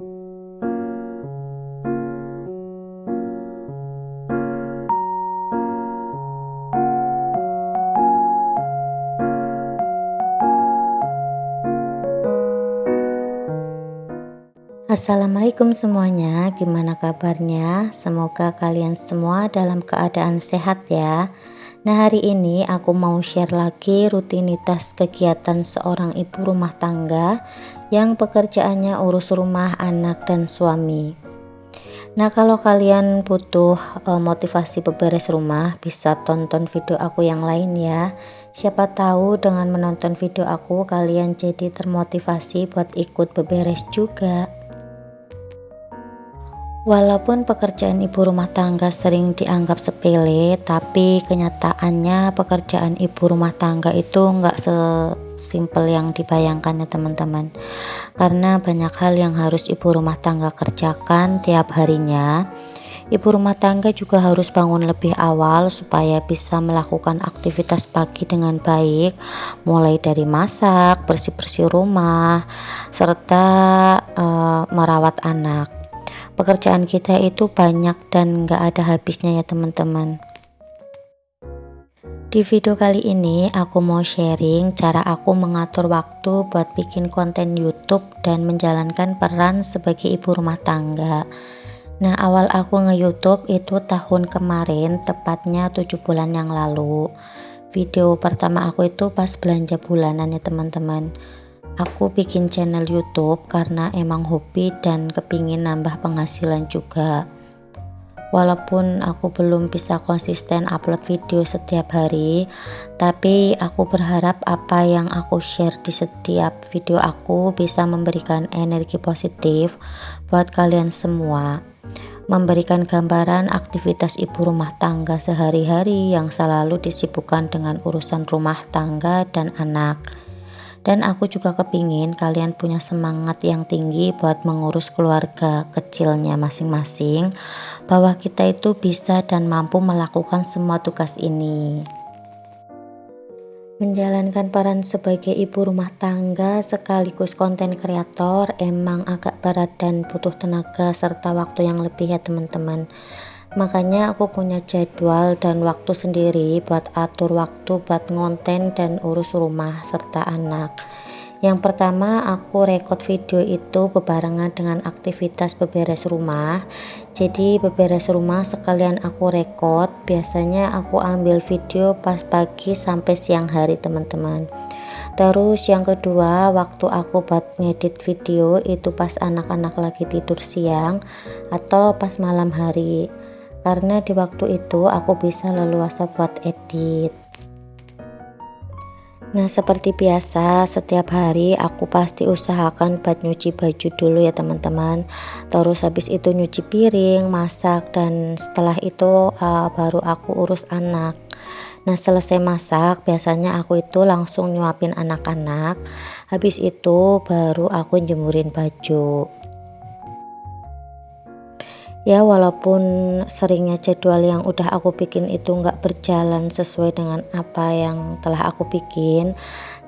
Assalamualaikum semuanya, gimana kabarnya? Semoga kalian semua dalam keadaan sehat ya. Nah, hari ini aku mau share lagi rutinitas kegiatan seorang ibu rumah tangga yang pekerjaannya urus rumah, anak, dan suami. Nah, kalau kalian butuh motivasi beberes rumah, bisa tonton video aku yang lain ya. Siapa tahu dengan menonton video aku kalian jadi termotivasi buat ikut beberes juga. Walaupun pekerjaan ibu rumah tangga sering dianggap sepele, tapi kenyataannya pekerjaan ibu rumah tangga itu nggak sesimpel yang dibayangkan ya teman-teman. Karena banyak hal yang harus ibu rumah tangga kerjakan tiap harinya. Ibu rumah tangga juga harus bangun lebih awal supaya bisa melakukan aktivitas pagi dengan baik, mulai dari masak, bersih-bersih rumah, serta merawat anak. Pekerjaan kita itu banyak dan gak ada habisnya ya teman-teman. Di video kali ini aku mau sharing cara aku mengatur waktu buat bikin konten YouTube dan menjalankan peran sebagai ibu rumah tangga. Nah, awal aku nge-YouTube itu tahun kemarin, tepatnya 7 bulan yang lalu. Video pertama aku itu pas belanja bulanan ya teman-teman. Aku bikin channel YouTube karena emang hobi dan kepingin nambah penghasilan juga. Walaupun aku belum bisa konsisten upload video setiap hari, tapi aku berharap apa yang aku share di setiap video aku bisa memberikan energi positif buat kalian semua. Memberikan gambaran aktivitas ibu rumah tangga sehari-hari yang selalu disibukkan dengan urusan rumah tangga dan anak. Dan aku juga kepingin kalian punya semangat yang tinggi buat mengurus keluarga kecilnya masing-masing, bahwa kita itu bisa dan mampu melakukan semua tugas ini. Menjalankan peran sebagai ibu rumah tangga sekaligus konten kreator emang agak berat dan butuh tenaga serta waktu yang lebih ya teman-teman. Makanya aku punya jadwal dan waktu sendiri buat atur waktu buat ngonten dan urus rumah serta anak. Yang pertama, aku record video itu bebarengan dengan aktivitas beberes rumah. Jadi beberes rumah sekalian aku record. Biasanya aku ambil video pas pagi sampai siang hari teman-teman. Terus yang kedua, waktu aku buat ngedit video itu pas anak-anak lagi tidur siang atau pas malam hari. Karena di waktu itu aku bisa leluasa buat edit. Nah, seperti biasa setiap hari aku pasti usahakan buat nyuci baju dulu ya teman-teman. Terus habis itu nyuci piring, masak, dan setelah itu baru aku urus anak. Nah, selesai masak biasanya aku itu langsung nyuapin anak-anak. Habis itu baru aku jemurin baju. Ya, walaupun seringnya jadwal yang udah aku bikin itu nggak berjalan sesuai dengan apa yang telah aku bikin,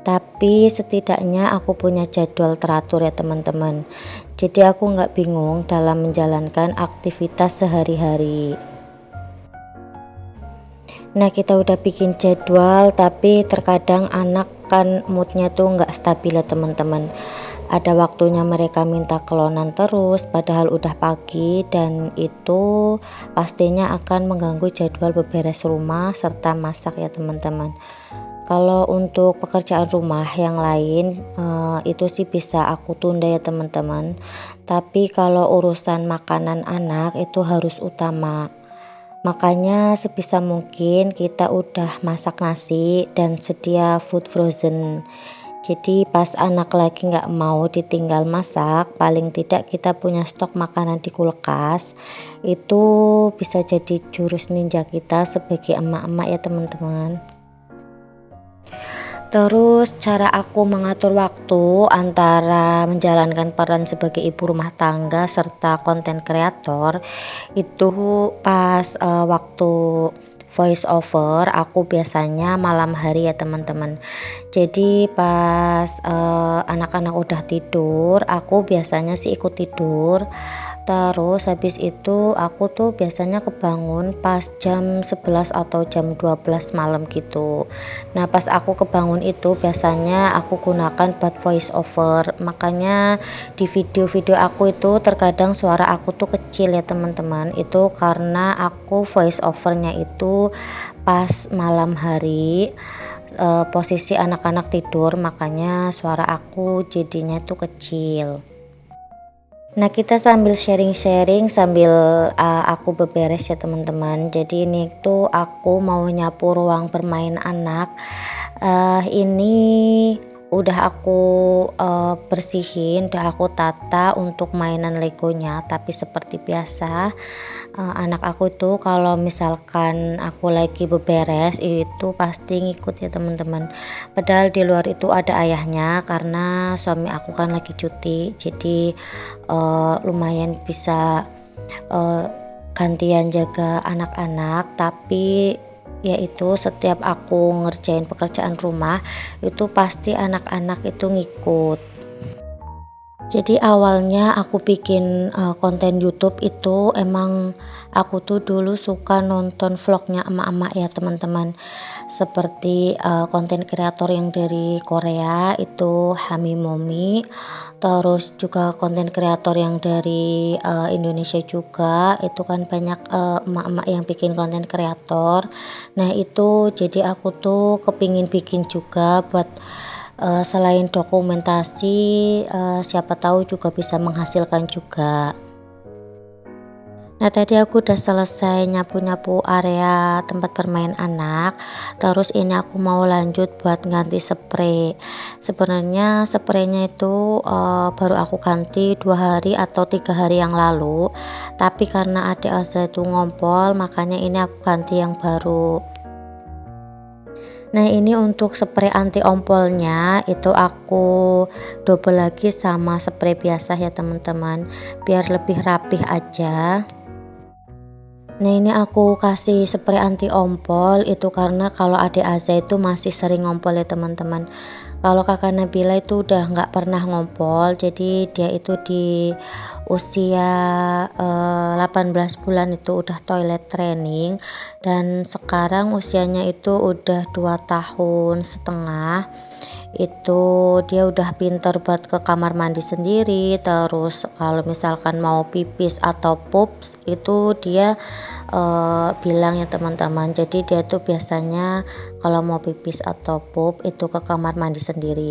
tapi setidaknya aku punya jadwal teratur ya teman-teman. Jadi aku nggak bingung dalam menjalankan aktivitas sehari-hari. Nah, kita udah bikin jadwal tapi terkadang anak kan moodnya tuh nggak stabil ya teman-teman. Ada waktunya mereka minta kelonan terus padahal udah pagi, dan itu pastinya akan mengganggu jadwal beberes rumah serta masak ya teman-teman. Kalau untuk pekerjaan rumah yang lain itu sih bisa aku tunda ya teman-teman. Tapi kalau urusan makanan anak itu harus utama. Makanya sebisa mungkin kita udah masak nasi dan sedia food frozen. Jadi pas anak lagi nggak mau ditinggal masak, paling tidak kita punya stok makanan di kulkas. Itu bisa jadi jurus ninja kita sebagai emak-emak ya teman-teman. Terus cara aku mengatur waktu antara menjalankan peran sebagai ibu rumah tangga serta konten kreator itu pas waktu voice over aku biasanya malam hari ya teman-teman. Jadi pas anak-anak udah tidur aku biasanya sih ikut tidur. Terus habis itu aku tuh biasanya kebangun pas jam 11 atau jam 12 malam gitu. Nah pas aku kebangun itu biasanya aku gunakan buat voice over, makanya di video-video aku itu terkadang suara aku tuh kecil ya teman-teman. Itu karena aku voice overnya itu pas malam hari, posisi anak-anak tidur, makanya suara aku jadinya tuh kecil. Nah kita sambil sharing-sharing sambil aku beberes ya teman-teman. Jadi ini tuh aku mau nyapu ruang bermain anak. Ini udah aku bersihin, udah aku tata untuk mainan legonya. Tapi seperti biasa anak aku tuh kalau misalkan aku lagi beberes itu pasti ngikut ya teman-teman. Padahal di luar itu ada ayahnya karena suami aku kan lagi cuti, jadi lumayan bisa gantian jaga anak-anak. Tapi yaitu setiap aku ngerjain pekerjaan rumah itu pasti anak-anak itu ngikut. Jadi awalnya aku bikin konten YouTube itu emang aku tuh dulu suka nonton vlognya emak-emak ya teman-teman. Seperti konten kreator yang dari Korea itu Hami Momi. Terus juga konten kreator yang dari Indonesia juga itu kan banyak emak-emak yang bikin konten kreator. Nah itu jadi aku tuh kepingin bikin juga buat selain dokumentasi, siapa tahu juga bisa menghasilkan juga. Nah tadi aku udah selesai nyapu-nyapu area tempat bermain anak. Terus ini aku mau lanjut buat ganti spray. Sebenarnya spraynya itu baru aku ganti 2 hari atau 3 hari yang lalu. Tapi karena adik Asa itu ngompol, makanya ini aku ganti yang baru. Nah ini untuk spray anti ompolnya itu aku double lagi sama spray biasa ya teman-teman, biar lebih rapih aja. Nah ini aku kasih spray anti ompol itu karena kalau adik Aza itu masih sering ngompol ya teman-teman. Kalau kakak Nabila itu udah nggak pernah ngompol, jadi dia itu di usia 18 bulan itu udah toilet training, dan sekarang usianya itu udah 2 tahun setengah. Itu dia udah pinter buat ke kamar mandi sendiri. Terus kalau misalkan mau pipis atau pups itu dia bilang ya teman-teman, jadi dia tuh biasanya kalau mau pipis atau pup itu ke kamar mandi sendiri.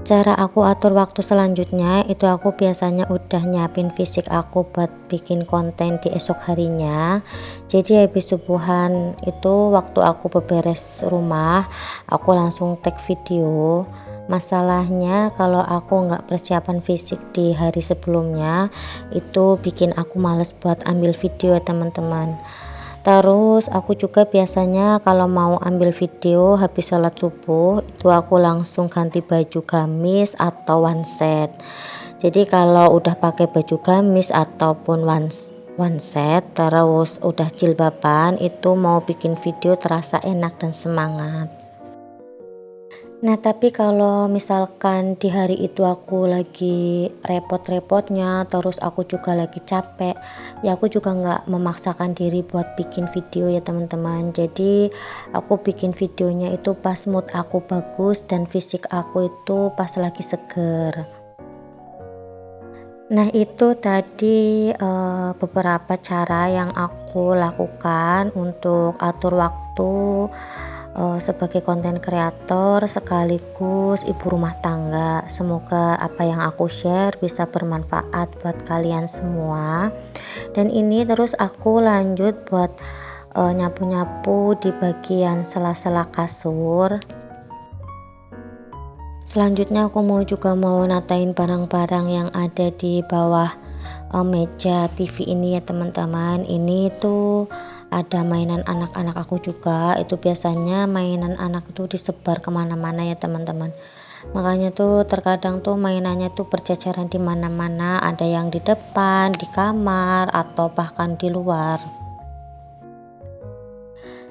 Cara aku atur waktu selanjutnya itu aku biasanya udah nyiapin fisik aku buat bikin konten di esok harinya. Jadi habis subuhan itu waktu aku beberes rumah aku langsung tag video. Masalahnya kalau aku nggak persiapan fisik di hari sebelumnya itu bikin aku males buat ambil video ya teman-teman. Terus aku juga biasanya kalau mau ambil video habis sholat subuh itu aku langsung ganti baju gamis atau one set. Jadi kalau udah pakai baju gamis ataupun one set terus udah jilbaban itu mau bikin video terasa enak dan semangat. Nah tapi kalau misalkan di hari itu aku lagi repot-repotnya, terus aku juga lagi capek, ya aku juga nggak memaksakan diri buat bikin video ya teman-teman. Jadi aku bikin videonya itu pas mood aku bagus dan fisik aku itu pas lagi seger. Nah itu tadi beberapa cara yang aku lakukan untuk atur waktu sebagai konten kreator sekaligus ibu rumah tangga. Semoga apa yang aku share bisa bermanfaat buat kalian semua. Dan ini terus aku lanjut buat nyapu-nyapu di bagian sela-sela kasur. Selanjutnya aku mau natain barang-barang yang ada di bawah meja TV ini ya teman-teman. Ini tuh ada mainan anak-anak aku juga. Itu biasanya mainan anak itu disebar kemana-mana ya teman-teman. Makanya tuh terkadang tuh mainannya tuh berceceran di mana-mana. Ada yang di depan, di kamar, atau bahkan di luar.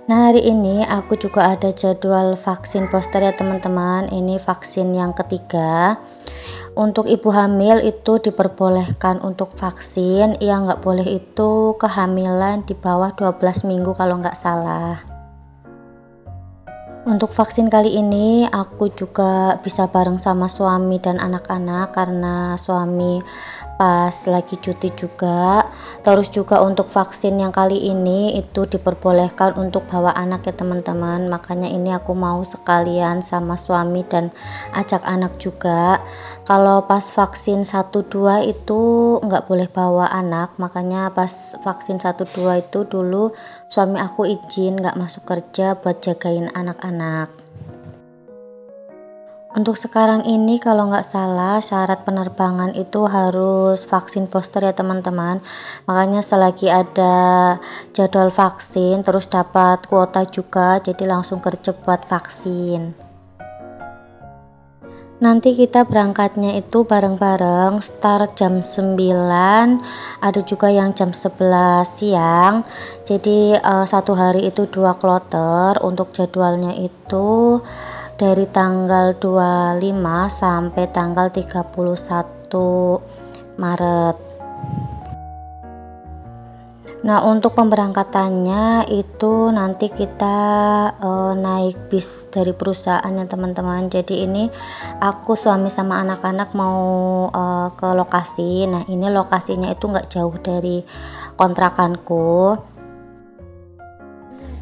Nah, hari ini aku juga ada jadwal vaksin booster ya teman-teman. Ini vaksin yang ketiga. Untuk ibu hamil itu diperbolehkan untuk vaksin, yang nggak boleh itu kehamilan di bawah 12 minggu kalau nggak salah. Untuk vaksin kali ini aku juga bisa bareng sama suami dan anak-anak karena suami pas lagi cuti juga. Terus juga untuk vaksin yang kali ini itu diperbolehkan untuk bawa anak ya teman-teman. Makanya ini aku mau sekalian sama suami dan ajak anak juga. Kalau pas vaksin 1-2 itu nggak boleh bawa anak, makanya pas vaksin 1-2 itu dulu suami aku izin nggak masuk kerja buat jagain anak-anak. Untuk sekarang ini kalau nggak salah syarat penerbangan itu harus vaksin booster ya teman-teman. Makanya selagi ada jadwal vaksin terus dapat kuota juga, jadi langsung kerja buat vaksin. Nanti kita berangkatnya itu bareng-bareng, start jam 9, ada juga yang jam 11 siang. Jadi satu hari itu 2 kloter. Untuk jadwalnya itu dari tanggal 25 sampai tanggal 31 Maret. Nah, untuk pemberangkatannya itu nanti kita naik bis dari perusahaan ya teman-teman. Jadi ini aku, suami sama anak-anak mau ke lokasi. Nah, ini lokasinya itu nggak jauh dari kontrakanku.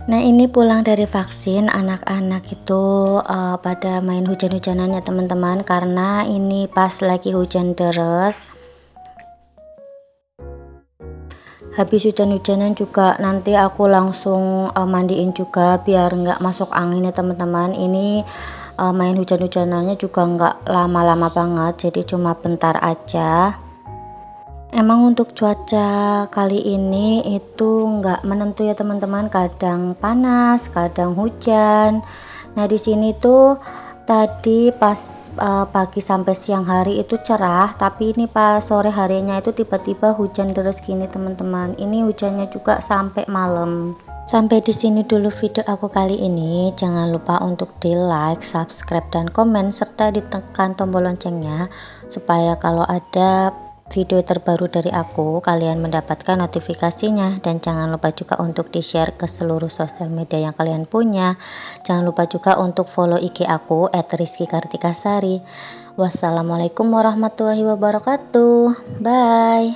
Nah, ini pulang dari vaksin, anak-anak itu pada main hujan-hujanan ya teman-teman, karena ini pas lagi hujan deras. Habis hujan-hujanan juga nanti aku langsung mandiin juga biar nggak masuk angin ya teman-teman. Ini main hujan-hujanannya juga nggak lama-lama banget, jadi cuma bentar aja. Emang untuk cuaca kali ini itu nggak menentu ya teman-teman, kadang panas kadang hujan. Nah, di sini tuh tadi pas pagi sampai siang hari itu cerah, tapi ini pas sore harinya itu tiba-tiba hujan deras gini teman-teman. Ini hujannya juga sampai malam. Sampai di sini dulu video aku kali ini. Jangan lupa untuk di like, subscribe, dan komen serta ditekan tombol loncengnya supaya kalau ada video terbaru dari aku kalian mendapatkan notifikasinya. Dan jangan lupa juga untuk di share ke seluruh sosial media yang kalian punya. Jangan lupa juga untuk follow IG aku @rizkykartikasari. Wassalamualaikum warahmatullahi wabarakatuh. Bye.